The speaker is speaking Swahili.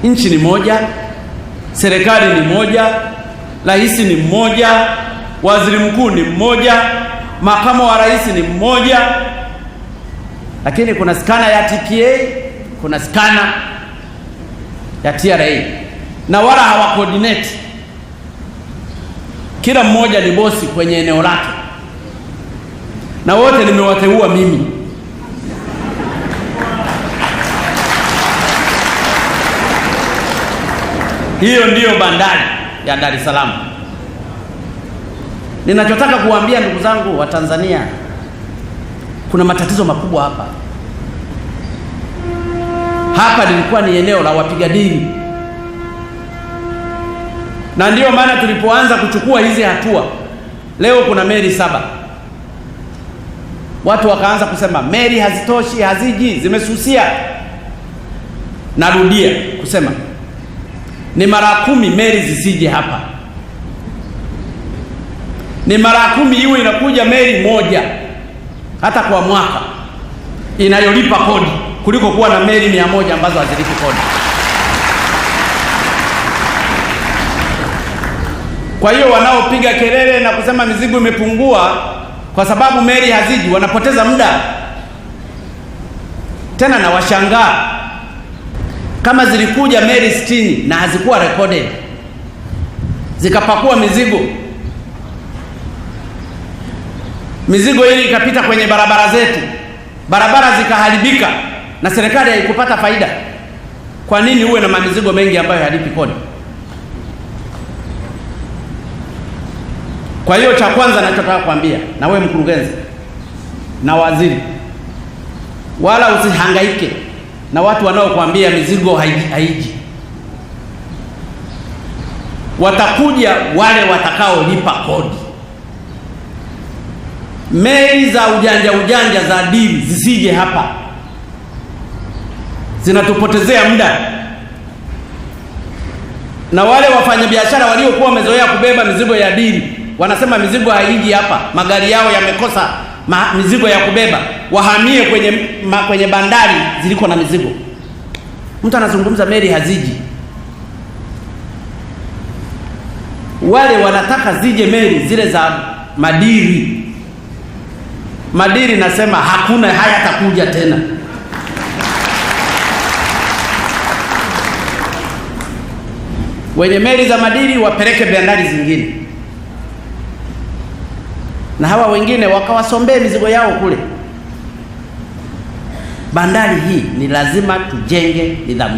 Nchi ni moja, serikali ni moja, rais ni mmoja, waziri mkuu ni mmoja, makamu wa rais ni mmoja, lakini kuna skana ya TPA, kuna skana ya TRA, na wala hawakoordinate. Kila mmoja ni bosi kwenye eneo lake, na wote nimewateua mimi. Hiyo ndiyo bandari ya Dar es Salaam. Ninachotaka kuwaambia ndugu zangu wa Tanzania, kuna matatizo makubwa hapa. Hapa lilikuwa ni eneo la wapiga dini, na ndiyo maana tulipoanza kuchukua hizi hatua, leo kuna meli 7. Watu wakaanza kusema meli hazitoshi, haziji, zimesusia. Narudia kusema ni mara 10 meli zisije hapa, ni mara 10 iwe inakuja meli moja hata kwa mwaka inayolipa kodi, kuliko kuwa na meli 100 ambazo hazilipi kodi. Kwa hiyo wanaopiga kelele na kusema mizigo imepungua kwa sababu meli haziji, wanapoteza muda. Tena na washangaa, kama zilikuja meli 60 na hazikuwa recorded, zikapakua mizigo hili ikapita kwenye barabara zetu, barabara zikaharibika na serikali haikupata faida, kwa nini uwe na mamizigo mengi ambayo halipi kodi? Kwa hiyo cha kwanza nachotaka kuambia, na wewe mkurugenzi na waziri, wala usihangaike na watu wanaokuambia mizigo haiji. Watakuja wale watakaolipa kodi. Meli za ujanja za dili zisije hapa, zinatupotezea muda. Na wale wafanyabiashara waliokuwa wamezoea kubeba mizigo ya dili wanasema mizigo haiji hapa, magari yao yamekosa mizigo ya kubeba, wahamie kwenye bandari ziliko na mizigo. Mtu anazungumza meli haziji, wale wanataka zije meli zile za madiri. Madiri nasema hakuna, hayatakuja tena. Wenye meli za madiri wapeleke bandari zingine, na hawa wengine wakawasombee mizigo yao kule. Bandari hii ni lazima tujenge nidhamu.